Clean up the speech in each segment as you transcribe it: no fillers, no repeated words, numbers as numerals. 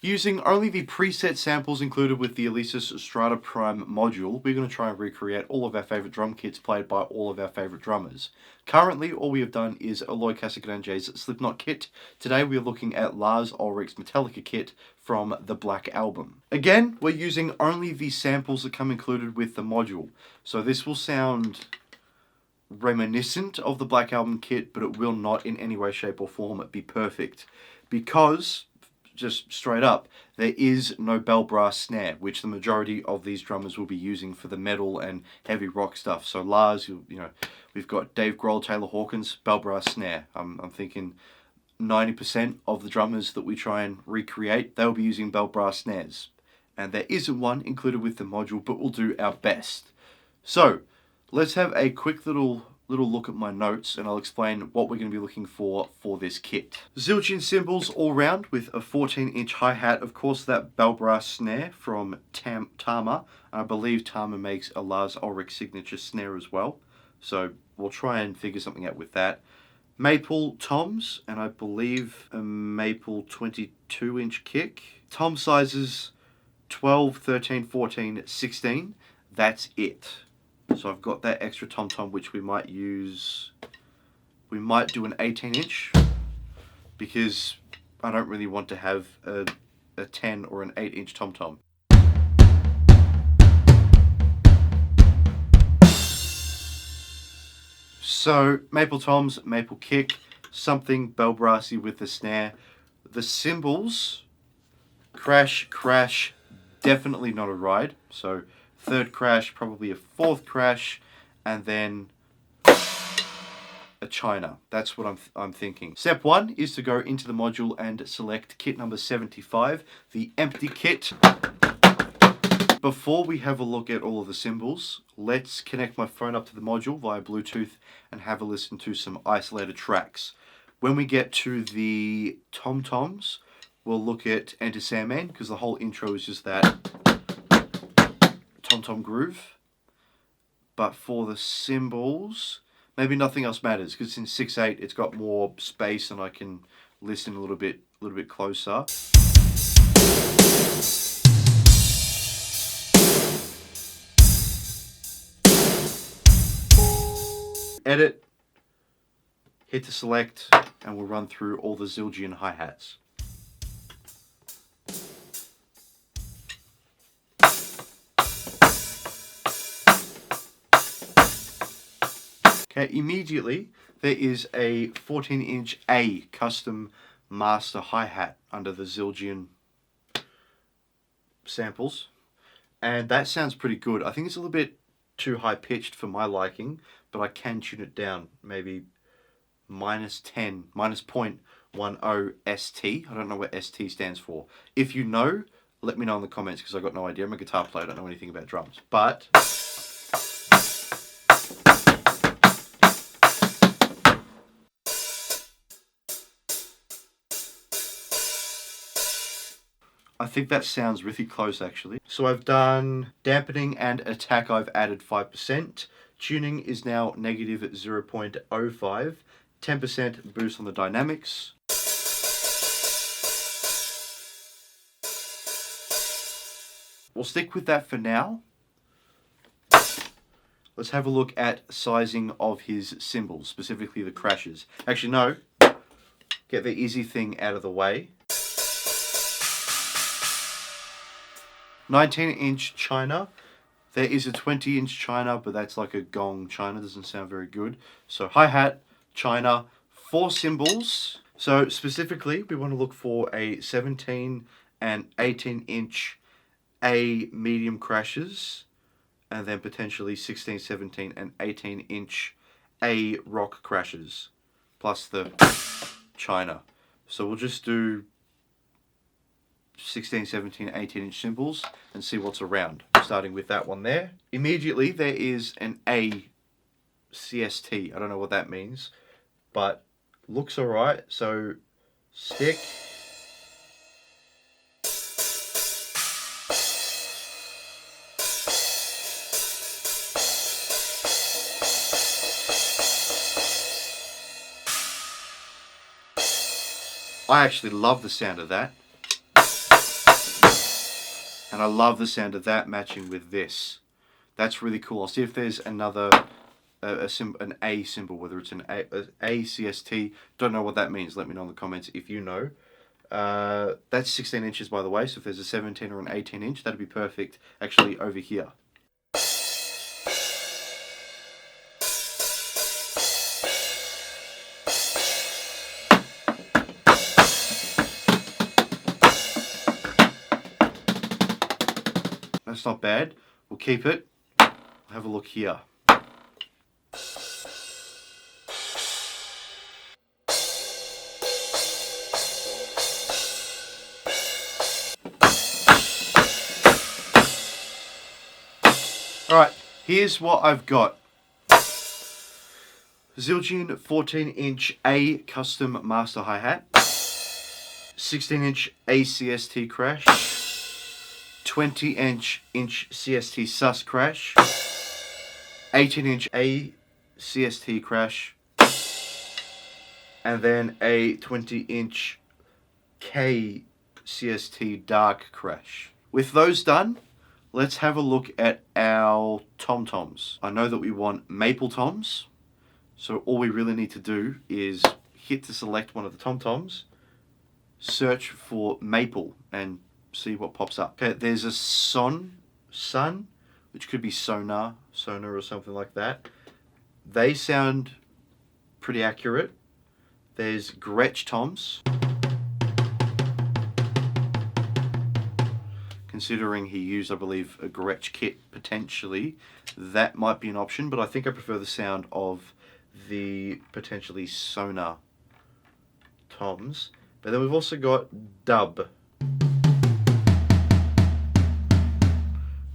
Using only the preset samples included with the Alesis Strata Prime Module, we're going to try and recreate all of our favourite drum kits played by all of our favourite drummers. Currently, all we have done is Eloy Casagrande's Slipknot kit. Today we are looking at Lars Ulrich's Metallica kit from the Black Album. Again, we're using only the samples that come included with the module. So this will sound reminiscent of the Black Album kit, but it will not in any way, shape or form be perfect. Because, just straight up, there is no bell brass snare, which the majority of these drummers will be using for the metal and heavy rock stuff. So Lars, we've got Dave Grohl, Taylor Hawkins, bell brass snare. I'm thinking 90% of the drummers that we try and recreate, they'll be using bell brass snares. And there isn't one included with the module, but we'll do our best. So, let's have a quick little look at my notes, and I'll explain what we're going to be looking for this kit. Zildjian cymbals all round with a 14-inch hi-hat. Of course, that bell brass snare from Tama. I believe Tama makes a Lars Ulrich signature snare as well. So we'll try and figure something out with that. Maple toms, and I believe a maple 22-inch kick. Tom sizes 12, 13, 14, 16. That's it. So I've got that extra tom-tom, which we might use. We might do an 18-inch because I don't really want to have a 10 or an 8-inch tom-tom. So maple toms, maple kick, something bell brassy with the snare. The cymbals, crash, crash, definitely not a ride. So third crash, probably a fourth crash, and then a China. That's what I'm thinking. Step 1 is to go into the module and select kit number 75, the empty kit. Before we have a look at all of the cymbals, let's connect my phone up to the module via Bluetooth and have a listen to some isolated tracks. When we get to the tom-toms, we'll look at Enter Sandman, because the whole intro is just that tom-tom groove. But for the cymbals, maybe nothing else matters, because in 6/8 it's got more space and I can listen a little bit closer. Edit, hit to select, and we'll run through all the Zildjian hi-hats. Okay, immediately there is a 14-inch A custom master hi-hat under the Zildjian samples, and that sounds pretty good. I think it's a little bit too high-pitched for my liking, but I can tune it down, maybe -10, -0.10 ST. I don't know what ST stands for. If you know, let me know in the comments, because I've got no idea. I'm a guitar player, I don't know anything about drums. But I think that sounds really close, actually. So I've done dampening and attack, I've added 5%. Tuning is now negative at 0.05. 10% boost on the dynamics. We'll stick with that for now. Let's have a look at sizing of his cymbals, specifically the crashes. Actually, no. Get the easy thing out of the way. 19-inch China. There is a 20-inch China, but that's like a gong China. Doesn't sound very good. So hi-hat, China, 4 cymbals. So specifically, we want to look for a 17 and 18-inch A medium crashes, and then potentially 16, 17, and 18-inch A rock crashes, plus the China. So we'll just do 16, 17, 18-inch cymbals and see what's around. Starting with that one there. Immediately there is an A CST. I don't know what that means, but looks alright. So stick. I actually love the sound of that. And I love the sound of that matching with this. That's really cool. I'll see if there's another, an A symbol, whether it's an A CST. Don't know what that means. Let me know in the comments if you know. That's 16 inches, by the way. So if there's a 17 or an 18 inch, that'd be perfect actually over here. That's not bad. We'll keep it. Have a look here. Alright, here's what I've got. Zildjian 14-inch A custom master hi-hat. 16-inch ACST crash. 20-inch CST sus crash. 18-inch ACST crash. And then a 20-inch K CST dark crash. With those done, let's have a look at our tom-toms. I know that we want maple toms, so all we really need to do is hit to select one of the tom-toms, search for maple, and see what pops up. Okay, there's a sun, which could be sonar or something like that. They sound pretty accurate. There's Gretsch toms. Considering he used, I believe, a Gretsch kit potentially, that might be an option, but I think I prefer the sound of the potentially sonar toms. But then we've also got dub.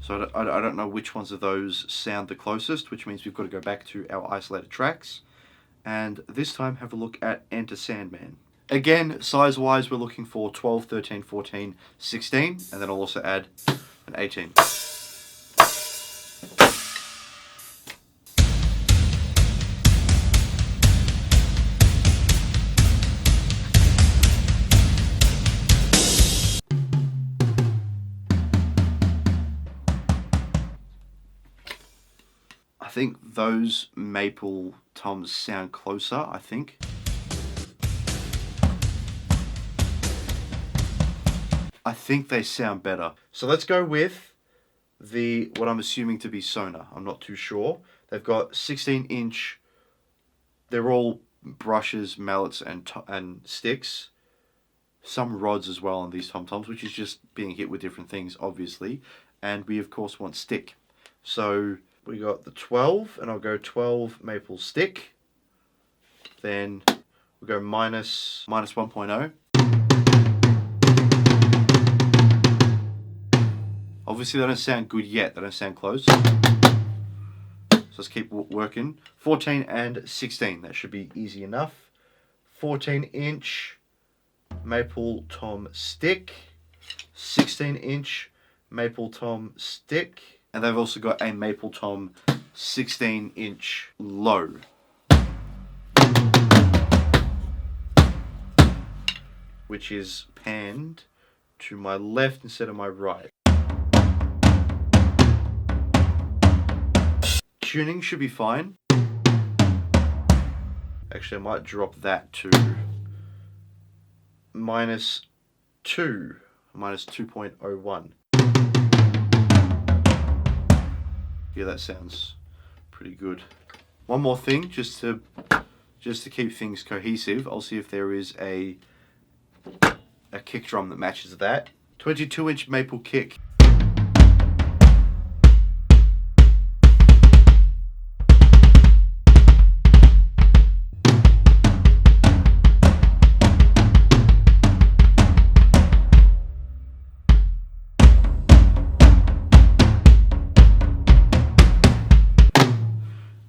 So I don't know which ones of those sound the closest, which means we've got to go back to our isolated tracks. And this time have a look at Enter Sandman. Again, size-wise, we're looking for 12, 13, 14, 16, and then I'll also add an 18. I think those maple toms sound closer, I think. I think they sound better. So let's go with what I'm assuming to be sonar. I'm not too sure. They've got 16-inch. They're all brushes, mallets, and sticks. Some rods as well on these tom-toms, which is just being hit with different things, obviously. And we, of course, want stick. So we got the 12, and I'll go 12 maple stick. Then we'll go minus 1.0. Obviously, they don't sound good yet. They don't sound close. So let's keep working. 14 and 16. That should be easy enough. 14-inch maple tom stick. 16-inch maple tom stick. And they've also got a maple tom 16-inch low. Which is panned to my left instead of my right. Tuning should be fine. Actually, I might drop that to minus 2.01. Yeah, that sounds pretty good. One more thing, just to keep things cohesive, I'll see if there is a kick drum that matches that. 22-inch maple kick.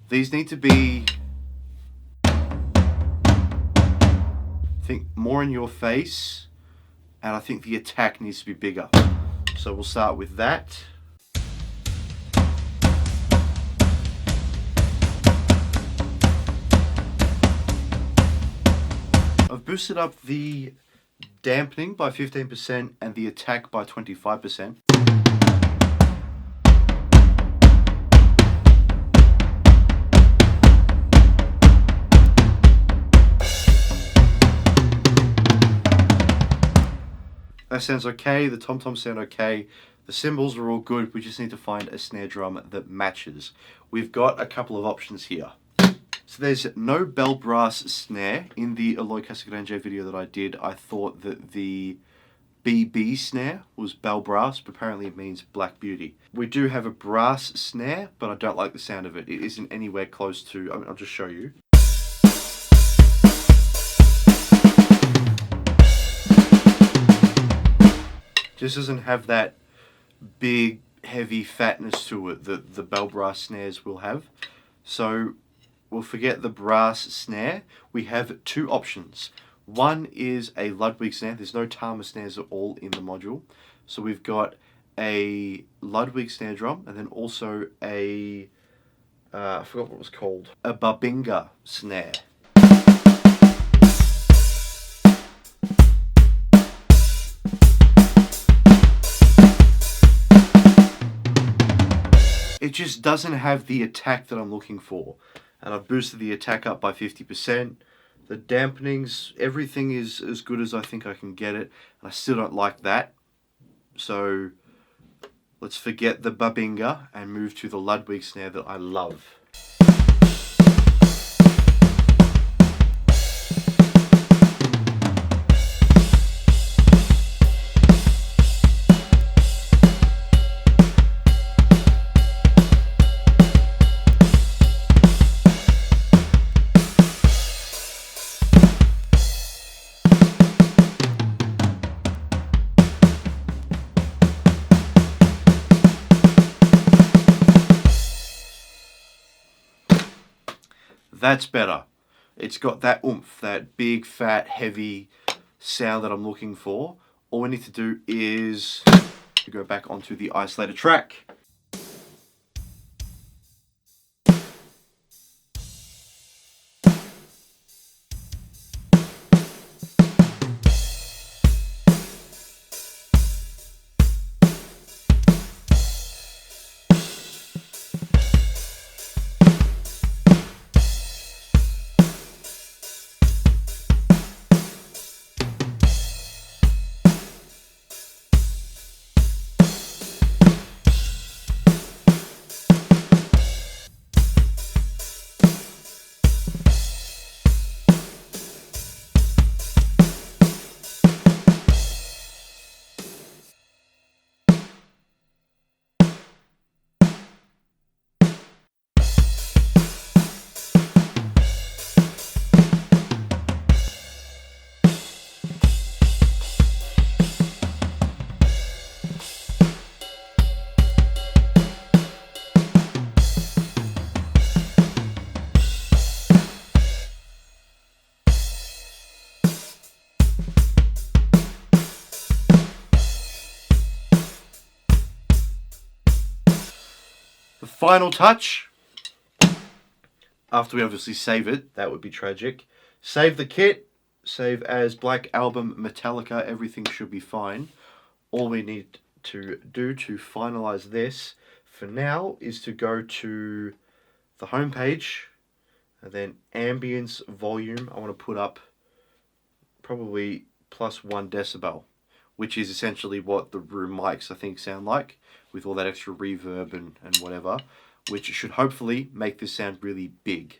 These need to be, I think, more in your face, and I think the attack needs to be bigger. So we'll start with that. I've boosted up the dampening by 15%, and the attack by 25%. That sounds okay, the tom-toms sound okay, the cymbals are all good, we just need to find a snare drum that matches. We've got a couple of options here. So there's no bell brass snare. In the Eloy Casagrande video that I did, I thought that the BB snare was bell brass, but apparently it means Black Beauty. We do have a brass snare, but I don't like the sound of it. It isn't anywhere close to, I'll just show you. Just doesn't have that big, heavy fatness to it that the bell brass snares will have. So we'll forget the brass snare. We have two options. One is a Ludwig snare. There's no Tama snares at all in the module. So we've got a Ludwig snare drum, and then also a, I forgot what it was called, a Babinga snare. It just doesn't have the attack that I'm looking for. And I've boosted the attack up by 50%. The dampenings, everything is as good as I think I can get it. And I still don't like that. So let's forget the Babinga and move to the Ludwig snare that I love. That's better. It's got that oomph, that big, fat, heavy sound that I'm looking for. All we need to do is go back onto the isolated track. The final touch, after we obviously save it, that would be tragic. Save the kit, save as Black Album Metallica, everything should be fine. All we need to do to finalize this for now is to go to the home page and then ambience volume. I want to put up probably +1 decibel, which is essentially what the room mics I think sound like, with all that extra reverb and whatever, which should hopefully make this sound really big.